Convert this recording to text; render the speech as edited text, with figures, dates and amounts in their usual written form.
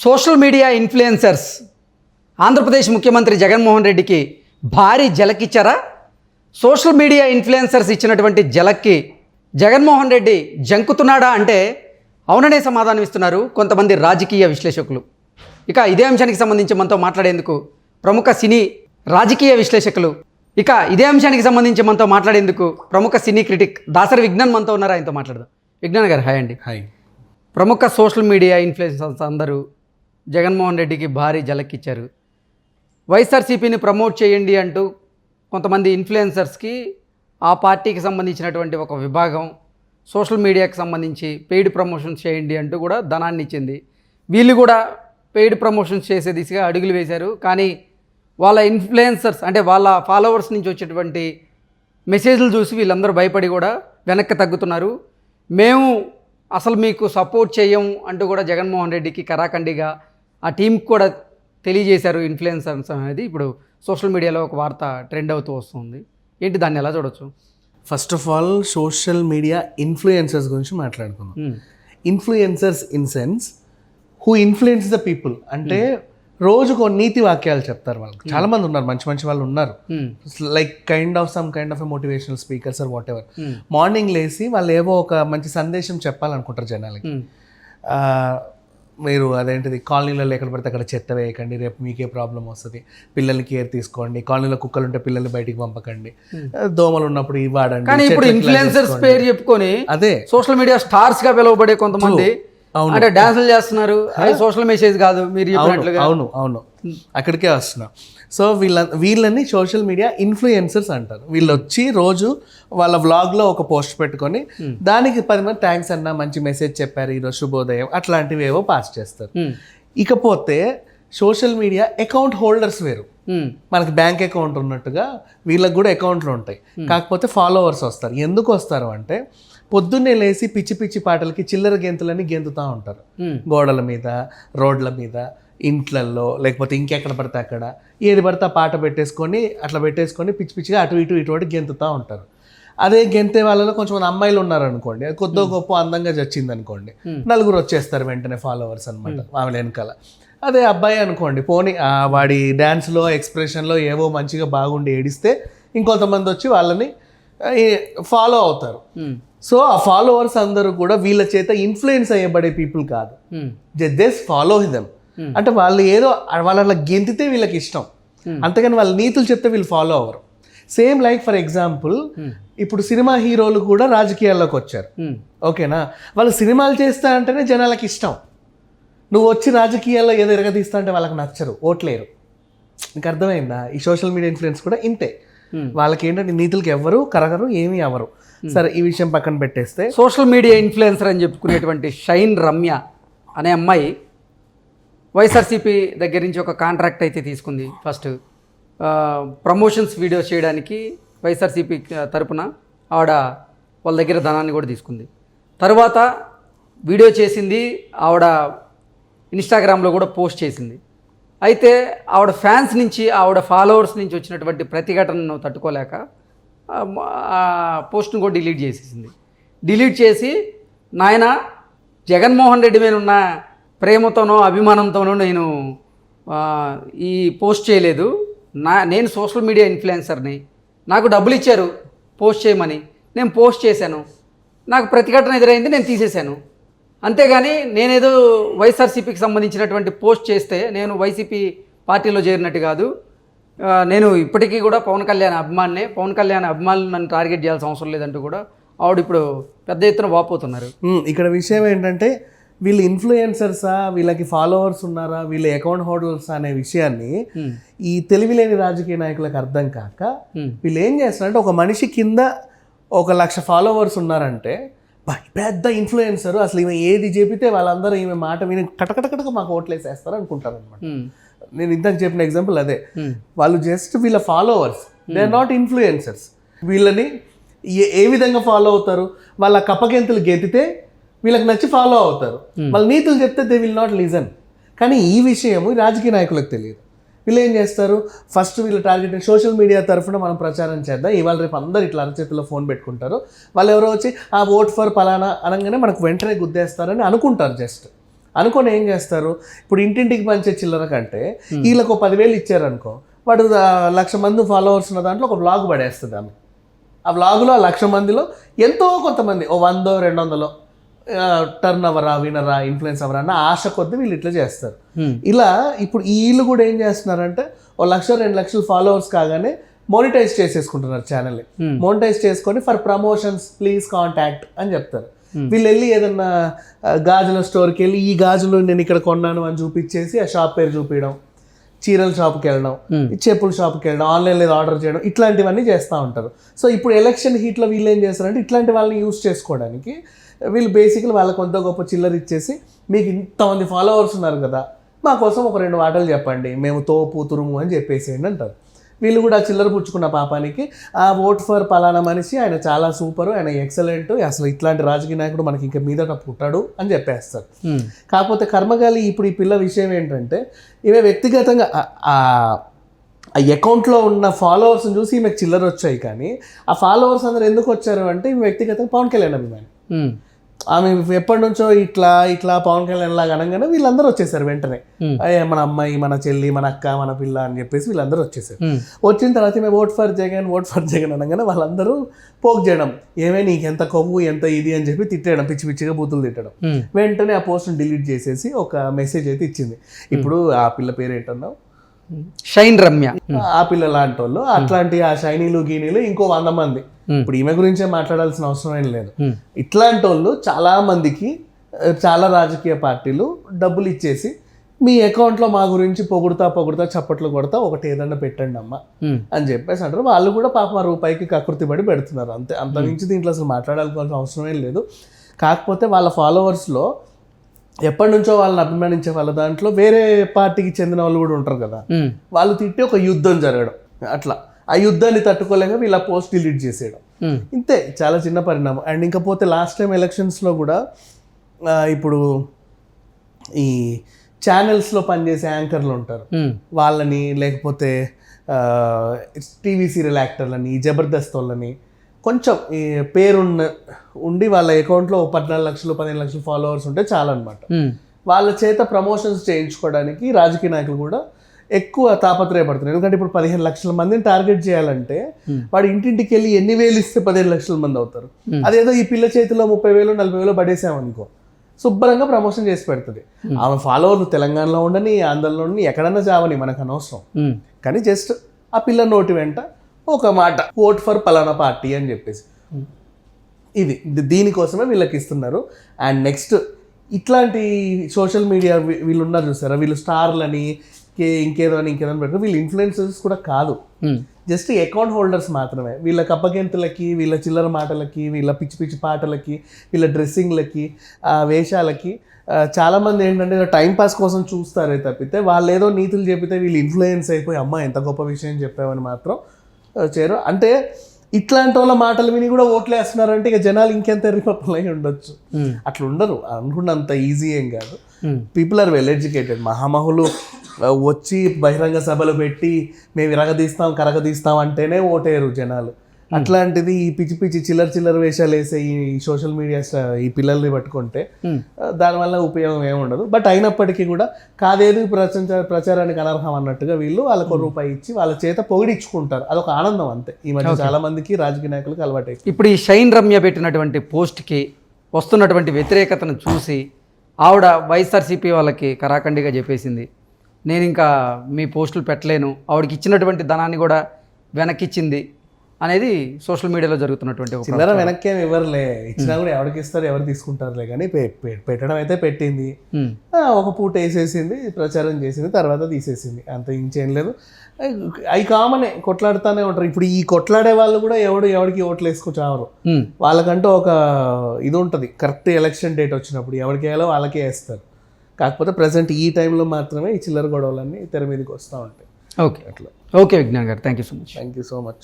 Social media influencers Andhra Pradesh ముఖ్యమంత్రి జగన్మోహన్ రెడ్డికి భారీ జలకిచ్చారా? సోషల్ మీడియా ఇన్ఫ్లుయెన్సర్స్ ఇచ్చినటువంటి జలక్కి జగన్మోహన్ రెడ్డి జంకుతున్నాడా అంటే అవుననే సమాధానం ఇస్తున్నారు కొంతమంది రాజకీయ విశ్లేషకులు. ఇక ఇదే అంశానికి సంబంధించి మనతో మాట్లాడేందుకు ప్రముఖ సినీ రాజకీయ విశ్లేషకులు, ఇక ఇదే అంశానికి సంబంధించి మనతో మాట్లాడేందుకు ప్రముఖ సినీ క్రిటిక్ దాసరి విజ్ఞాన్ మనతో ఉన్నారు. ఆయనతో మాట్లాడదాం. విజ్ఞాన్ గారు హాయ్ అండి. హాయ్. ప్రముఖ సోషల్ మీడియా ఇన్ఫ్లుయెన్సర్స్ అందరూ జగన్మోహన్ రెడ్డికి భారీ జలక్కిచ్చారు. వైఎస్ఆర్సీపీని ప్రమోట్ చేయండి అంటూ కొంతమంది ఇన్ఫ్లుయెన్సర్స్కి ఆ పార్టీకి సంబంధించినటువంటి ఒక విభాగం సోషల్ మీడియాకి సంబంధించి పెయిడ్ ప్రమోషన్స్ చేయండి అంటూ కూడా ధనాన్ని ఇచ్చింది. వీళ్ళు కూడా పెయిడ్ ప్రమోషన్స్ చేసే దిశగా అడుగులు వేశారు. కానీ వాళ్ళ ఇన్ఫ్లుయెన్సర్స్ అంటే వాళ్ళ ఫాలోవర్స్ నుంచి వచ్చేటువంటి మెసేజ్లు చూసి వీళ్ళందరూ భయపడి కూడా వెనక్కి తగ్గుతున్నారు. మేము అసలు మీకు సపోర్ట్ చేయం అంటూ కూడా జగన్మోహన్ రెడ్డికి కరాఖండిగా ఆ టీంకి కూడా తెలియజేశారు ఇన్ఫ్లుయెన్సర్స్ అనేది ఇప్పుడు సోషల్ మీడియాలో ఒక వార్త ట్రెండ్ అవుతూ వస్తుంది. ఏంటి, దాన్ని ఎలా చూడొచ్చు? First of all social media influencers గురించి మాట్లాడుకుందాం. Influencers in sense who influence the people అంటే రోజుకు నీతి వాక్యాలు చెప్తారు. వాళ్ళకి చాలా మంది ఉన్నారు, మంచి మంచి వాళ్ళు ఉన్నారు, like some kind of motivational speakers or whatever ఎవర్. మార్నింగ్ లేసి వాళ్ళు ఏవో ఒక మంచి సందేశం చెప్పాలనుకుంటారు జనాలకి. మీరు అదేంటిది, కాలనీలలో ఎక్కడ పడితే అక్కడ చెత్త వేయకండి, రేపు మీకే ప్రాబ్లం వస్తుంది, పిల్లల్ని కేర్ తీసుకోండి, కాలనీలో కుక్కలు ఉంటే పిల్లల్ని బయటికి పంపకండి, దోమలు ఉన్నప్పుడు ఇవి వాడండి. కానీ ఇప్పుడు ఇన్ఫ్లుయెన్సర్స్ పేరు చెప్పుకొని అదే సోషల్ మీడియా స్టార్స్ గా పిలువబడే కొంతమంది అంటే డాన్సులు చేస్తున్నారు. అది సోషల్ మెసేజ్ కాదు మీరు చెప్పినట్లుగా. అవును అక్కడికే వస్తున్నా. సో వీళ్ళని సోషల్ మీడియా ఇన్ఫ్లుయెన్సర్స్ అంటారు. వీళ్ళు వచ్చి రోజు వాళ్ళ వ్లాగ్లో ఒక పోస్ట్ పెట్టుకొని దానికి 10 మంది థ్యాంక్స్ అన్న, మంచి మెసేజ్ చెప్పారు, ఈరోజు శుభోదయం, అట్లాంటివి ఏవో పాస్ చేస్తారు. ఇకపోతే సోషల్ మీడియా అకౌంట్ హోల్డర్స్ వేరు. మనకి బ్యాంక్ అకౌంట్ ఉన్నట్టుగా వీళ్ళకి కూడా అకౌంట్లు ఉంటాయి. కాకపోతే ఫాలోవర్స్ వస్తారు. ఎందుకు వస్తారు అంటే పొద్దున్నే లేచి పిచ్చి పిచ్చి పాటలకి చిల్లర గెంతులని గెంతుతూ ఉంటారు. గోడల మీద, రోడ్ల మీద, ఇంట్లల్లో, లేకపోతే ఇంకెక్కడ పడితే అక్కడ ఏది పడితే ఆ పాట పెట్టేసుకొని పిచ్చి పిచ్చిగా అటు ఇటు గెంతుతూ ఉంటారు. అదే గెంతే వాళ్ళలో కొంచెం అమ్మాయిలు ఉన్నారనుకోండి, కొద్దో గొప్ప అందంగా చచ్చింది అనుకోండి, నలుగురు వచ్చేస్తారు వెంటనే ఫాలోవర్స్ అనమాట ఆమె వెనకాల. అదే అబ్బాయి అనుకోండి, పోనీ వాడి డ్యాన్స్లో ఎక్స్ప్రెషన్లో ఏవో మంచిగా బాగుండి ఏడిస్తే ఇంకొంతమంది వచ్చి వాళ్ళని ఫాలో అవుతారు. సో ఆ ఫాలోవర్స్ అందరూ కూడా వీళ్ళ చేత ఇన్ఫ్లుయెన్స్ అయ్యబడే పీపుల్ కాదు, జస్ట్ ఫాలో దెమ్. అంటే వాళ్ళు ఏదో వాళ్ళ గెంతితే వీళ్ళకి ఇష్టం, అంతేగాని వాళ్ళ నీతులు చెప్తే వీళ్ళు ఫాలో అవ్వరు. సేమ్ లైక్ ఫర్ ఎగ్జాంపుల్ ఇప్పుడు సినిమా హీరోలు కూడా రాజకీయాల్లోకి వచ్చారు. ఓకేనా, వాళ్ళు సినిమాలు చేస్తా అంటేనే జనాలకి ఇష్టం. నువ్వు వచ్చి రాజకీయాల్లో ఏదో ఎరగదీస్తా అంటే వాళ్ళకి నచ్చరు, ఓట్లేరు. నీకు అర్థమైందా? ఈ సోషల్ మీడియా ఇన్ఫ్లుయెన్స్ కూడా ఇంతే. వాళ్ళకి ఏంటంటే నీతులకి ఎవ్వరు కరగరు, ఏమీ అవ్వరు. సరే, ఈ విషయం పక్కన పెట్టేస్తే సోషల్ మీడియా ఇన్ఫ్లుయెన్సర్ అని చెప్పుకునేటువంటి షైన్ రమ్య అనే అమ్మాయి వైఎస్ఆర్సీపీ దగ్గర నుంచి ఒక కాంట్రాక్ట్ అయితే తీసుకుంది. ఫస్ట్ ప్రమోషన్స్ వీడియోస్ చేయడానికి వైఎస్ఆర్సీపీ తరపున ఆవిడ వాళ్ళ దగ్గర ధనాన్ని కూడా తీసుకుంది. తర్వాత వీడియో చేసింది, ఆవిడ ఇన్స్టాగ్రామ్లో కూడా పోస్ట్ చేసింది. అయితే ఆవిడ ఫ్యాన్స్ నుంచి, ఆవిడ ఫాలోవర్స్ నుంచి వచ్చినటువంటి ప్రతిఘటనను తట్టుకోలేక పోస్ట్ను కూడా డిలీట్ చేసేసింది. డిలీట్ చేసి, నాయన జగన్మోహన్ రెడ్డి మీద ఉన్న ప్రేమతోనో అభిమానంతోనో నేను ఈ పోస్ట్ చేయలేదు, నేను సోషల్ మీడియా ఇన్ఫ్లుయెన్సర్ని, నాకు డబ్బులు ఇచ్చారు పోస్ట్ చేయమని, నేను పోస్ట్ చేశాను, నాకు ప్రతిఘటన ఎదురైంది, నేను తీసేశాను. అంతేగాని నేనేదో వైఎస్ఆర్సీపీకి సంబంధించినటువంటి పోస్ట్ చేస్తే నేను వైసీపీ పార్టీలో చేరినట్టు కాదు, నేను ఇప్పటికీ కూడా పవన్ కళ్యాణ్ అభిమానులు నన్ను టార్గెట్ చేయాల్సిన అవసరం లేదంటూ కూడా ఆవిడ ఇప్పుడు పెద్ద ఎత్తున వాపోతున్నారు. ఇక్కడ విషయం ఏంటంటే వీళ్ళు ఇన్ఫ్లుయెన్సర్సా, వీళ్ళకి ఫాలోవర్స్ ఉన్నారా, వీళ్ళ అకౌంట్ హోల్డర్స్ అనే విషయాన్ని ఈ తెలివిలేని రాజకీయ నాయకులకు అర్థం కాక వీళ్ళు ఏం చేస్తారంటే, ఒక మనిషి కింద 1,00,000 ఫాలోవర్స్ ఉన్నారంటే పెద్ద ఇన్ఫ్లుయెన్సర్, అసలు ఈమె ఏది చెబితే వాళ్ళందరూ ఈమె మాట విని కటకటకటక మాకు ఓట్లేసేస్తారు అనుకుంటారు అనమాట. నేను ఇంతకు చెప్పిన ఎగ్జాంపుల్ అదే. వాళ్ళు జస్ట్ వీళ్ళ followers, they are not influencers. వీళ్ళని ఏ విధంగా ఫాలో అవుతారు? వాళ్ళ కప్పగెంతులు గెంతితే వీళ్ళకి నచ్చి ఫాలో అవుతారు, వాళ్ళ నీతులు చెప్తే దే విల్ నాట్ లిజన్. కానీ ఈ విషయము రాజకీయ నాయకులకు తెలియదు. వీళ్ళు ఏం చేస్తారు, ఫస్ట్ వీళ్ళు టార్గెట్ సోషల్ మీడియా తరఫున మనం ప్రచారం చేద్దాం, ఇవాళ రేపు అందరు ఇట్లా అరచేతిలో ఫోన్ పెట్టుకుంటారు, వాళ్ళు ఎవరో వచ్చి ఆ ఓట్ ఫర్ పలానా అనగానే మనకు వెంటనే గుద్దేస్తారని అనుకుంటారు జస్ట్. అనుకొని ఏం చేస్తారు, ఇప్పుడు ఇంటింటికి పంచే చిల్లర కంటే వీళ్ళకు 10,000 ఇచ్చారనుకో, వాడు 1,00,000 మంది ఫాలోవర్స్ ఉన్న దాంట్లో ఒక వ్లాగ్ పడేస్తుంది ఆమె. ఆ వ్లాగులో 1,00,000 మందిలో ఎంతో కొంతమంది 100 200 టర్న్ అవరా, వినరా, ఇన్ఫ్లుయెన్స్ అవరా అన్న ఆశ కొద్ది వీళ్ళు ఇట్లా చేస్తారు. ఇలా ఇప్పుడు వీళ్ళు కూడా ఏం చేస్తున్నారంటే 1,00,000 2,00,000 ఫాలోవర్స్ కాగానే మోనిటైజ్ చేసేసుకుంటున్నారు ఛానల్ని. మోనిటైజ్ చేసుకొని ఫర్ ప్రమోషన్స్ ప్లీజ్ కాంటాక్ట్ అని చెప్తారు. వీళ్ళు వెళ్ళి ఏదన్నా గాజుల స్టోర్కి వెళ్ళి ఈ గాజులు నేను ఇక్కడ కొన్నాను అని చూపించేసి ఆ షాప్ పేరు చూపించడం, చీరల షాప్కి వెళ్ళడం, చెప్పుల షాప్కి వెళ్ళడం, ఆన్లైన్లో ఆర్డర్ చేయడం, ఇట్లాంటివన్నీ చేస్తూ ఉంటారు. సో ఇప్పుడు ఎలక్షన్ హీట్లో వీళ్ళు ఏం చేస్తారంటే ఇట్లాంటి వాళ్ళని యూస్ చేసుకోవడానికి వీళ్ళు బేసిక్గా వాళ్ళకి కొంత గొప్ప చిల్లర ఇచ్చేసి, మీకు ఇంతమంది ఫాలోవర్స్ ఉన్నారు కదా, మా కోసం ఒక 2 మాటలు చెప్పండి, మేము తోపు తురుము అని చెప్పేసేయండి అంటారు. వీళ్ళు కూడా చిల్లర పుచ్చుకున్న పాపానికి ఆ ఓట్ ఫర్ పలానా మనిషి, ఆయన చాలా సూపరు, ఆయన ఎక్సలెంట్, అసలు ఇట్లాంటి రాజకీయ నాయకుడు మనకి ఇంకా మీదట పుట్టాడు అని చెప్పేస్తారు. కాకపోతే కర్మగాలి ఇప్పుడు ఈ పిల్ల విషయం ఏంటంటే, ఈమె వ్యక్తిగతంగా ఆ అకౌంట్లో ఉన్న ఫాలోవర్స్ని చూసి ఈమెకు చిల్లర వచ్చాయి. కానీ ఆ ఫాలోవర్స్ అందరూ ఎందుకు వచ్చారు అంటే ఈమె వ్యక్తిగతంగా పవన్ కళ్యాణ్ అభిమాని. ఆమె ఎప్పటి నుంచో ఇట్లా పవన్ కళ్యాణ్ లాగా అనగానే వీళ్ళందరూ వచ్చేసారు వెంటనే. మన అమ్మాయి, మన చెల్లి, మన అక్క, మన పిల్ల అని చెప్పేసి వీళ్ళందరూ వచ్చేసారు. వచ్చిన తర్వాత మేము ఓట్ ఫర్ జగన్ అనగానే వాళ్ళందరూ పోక్ చేయడం, ఏమే నీకు ఎంత కొవ్వు, ఎంత ఇది అని చెప్పి తిట్టేయడం, పిచ్చి పిచ్చిగా బూతులు తిట్టడం. వెంటనే ఆ పోస్ట్ని డిలీట్ చేసేసి ఒక మెసేజ్ అయితే ఇచ్చింది. ఇప్పుడు ఆ పిల్ల పేరు ఏంటన్నావు, షైన్ రమ్య. ఆ పిల్ల లాంటి వాళ్ళు, అట్లాంటి ఆ షైనీలు గీనీలు ఇంకో 100 మంది. ఇప్పుడు ఈమె గురించే మాట్లాడాల్సిన అవసరం ఏం లేదు. ఇట్లాంటి వాళ్ళు చాలా మందికి చాలా రాజకీయ పార్టీలు డబ్బులు ఇచ్చేసి మీ అకౌంట్లో మా గురించి పొగుడుతా చప్పట్లు కొడతా ఒకటి ఏదన్నా పెట్టండి అమ్మ అని చెప్పేసి అంటారు. వాళ్ళు కూడా పాపం రూపాయికి కకృతి పడి పెడుతున్నారు అంతే. అంత మించి దీంట్లో అసలు మాట్లాడాల్సిన అవసరం ఏం లేదు. కాకపోతే వాళ్ళ ఫాలోవర్స్లో ఎప్పటి నుంచో వాళ్ళని అభిమానించే వాళ్ళ దాంట్లో వేరే పార్టీకి చెందిన వాళ్ళు కూడా ఉంటారు కదా, వాళ్ళు తిట్టి ఒక యుద్ధం జరగడం, అట్లా ఆ యుద్ధాన్ని తట్టుకోలేక వీళ్ళ పోస్ట్ డిలీట్ చేసేయడం, ఇంతే. చాలా చిన్న పరిణామం. అండ్ ఇంకపోతే లాస్ట్ టైం ఎలక్షన్స్లో కూడా ఇప్పుడు ఈ ఛానల్స్లో పనిచేసే యాంకర్లు ఉంటారు, వాళ్ళని, లేకపోతే టీవీ సీరియల్ యాక్టర్లని, జబర్దస్త్ వాళ్ళని, కొంచెం ఈ పేరున్న ఉండి వాళ్ళ అకౌంట్లో 14 లక్షలు 15 లక్షలు ఫాలోవర్స్ ఉంటే చాలన్నమాట. వాళ్ళ చేత ప్రమోషన్స్ చేయించుకోవడానికి రాజకీయ నాయకులు కూడా ఎక్కువ తాపత్రయపడుతున్నారు. ఎందుకంటే ఇప్పుడు 15 లక్షల మందిని టార్గెట్ చేయాలంటే వాడు ఇంటింటికి వెళ్ళి ఎన్ని వేలు ఇస్తే 15 లక్షల మంది అవుతారు. అదేదో ఈ పిల్ల చేతిలో 30,000 40,000 పడేసామనుకో, శుభ్రంగా ప్రమోషన్ చేసి పెడుతుంది. ఆమె ఫాలోవర్లు తెలంగాణలో ఉండని, ఆంధ్రలో ఉండని, ఎక్కడన్నా చావని, మనకు అనవసరం. కానీ జస్ట్ ఆ పిల్ల నోటి వెంట ఒక మాట, ఓట్ ఫర్ పలానా పార్టీ అని చెప్పేసి, ఇది దీనికోసమే వీళ్ళకి ఇస్తున్నారు. అండ్ నెక్స్ట్ ఇట్లాంటి సోషల్ మీడియా వీళ్ళు ఉన్నారు చూసారా, వీళ్ళు స్టార్లని ఇంకేదో పెడతారు. వీళ్ళు ఇన్ఫ్లుయెన్సర్స్ కూడా కాదు, జస్ట్ అకౌంట్ హోల్డర్స్ మాత్రమే. వీళ్ళ కప్పగెంతులకి, వీళ్ళ చిల్లర మాటలకి, వీళ్ళ పిచ్చి పిచ్చి పాటలకి, వీళ్ళ డ్రెస్సింగ్లకి, వేషాలకి చాలామంది ఏంటంటే టైంపాస్ కోసం చూస్తారే తప్పితే వాళ్ళు ఏదో నీతులు చెప్పితే వీళ్ళు ఇన్ఫ్లుయెన్స్ అయిపోయి అమ్మ ఎంత గొప్ప విషయం చెప్పామని మాత్రం చేయరు. అంటే ఇట్లాంటి వాళ్ళ మాటలు విని కూడా ఓట్లు వేస్తున్నారంటే ఇక జనాలు ఇంకెంత ఎర్రిపప్పులై ఉండొచ్చు. అట్లా ఉండరు, అనుకున్నంత ఈజీ ఏం కాదు. People are well educated. మహామహులు వచ్చి బహిరంగ సభలు పెట్టి మేము కరగదీస్తాం అంటేనే ఓటేరు జనాలు. అట్లాంటిది ఈ పిచ్చి పిచ్చి చిల్లర వేషాలు వేసే ఈ సోషల్ మీడియా ఈ పిల్లల్ని పట్టుకుంటే దానివల్ల ఉపయోగం ఏముండదు. బట్ అయినప్పటికీ కూడా కాదేది ప్రచారానికి అనర్హం అన్నట్టుగా వీళ్ళు వాళ్ళకు రూపాయి ఇచ్చి వాళ్ళ చేత పొగిడించుకుంటారు. అదొక ఆనందం అంతే. ఈ మధ్య చాలా మందికి రాజకీయ నాయకులకు అలవాటు. ఇప్పుడు ఈ షైన్ రమ్య పెట్టినటువంటి పోస్ట్కి వస్తున్నటువంటి వ్యతిరేకతను చూసి ఆవిడ వైఎస్ఆర్సీపీ వాళ్ళకి కరాఖండిగా చెప్పేసింది, నేను ఇంకా మీ పోస్టులు పెట్టలేను, ఆవిడకి ఇచ్చినటువంటి ధనాన్ని కూడా వెనక్కిచ్చింది అనేది సోషల్ మీడియాలో జరుగుతున్నటువంటి చిల్లర వెనక్కి ఏమి ఇవ్వరులే, ఇచ్చినా కూడా ఎవరికి ఇస్తారు, ఎవరు తీసుకుంటారులే. కానీ పెట్టడం అయితే పెట్టింది, ఒక పూట వేసేసింది, ప్రచారం చేసింది, తర్వాత తీసేసింది, అంత ఇంకేం లేదు. అవి కామనే, కొట్లాడుతూనే ఉంటారు. ఇప్పుడు ఈ కొట్లాడే వాళ్ళు కూడా ఎవరికి ఓట్లు వేసుకొచ్చారు, వాళ్ళకంటూ ఒక ఇది ఉంటుంది. కరెక్ట్ ఎలక్షన్ డేట్ వచ్చినప్పుడు ఎవరికి వేయాలో వాళ్ళకే వేస్తారు. కాకపోతే ప్రజెంట్ ఈ టైంలో మాత్రమే ఈ చిల్లర గొడవలన్నీ తెర మీదకి వస్తూ ఉంటాయి. ఓకే, అట్లా. ఓకే విజ్ఞాన్ గారు, థ్యాంక్ యూ సో మచ్.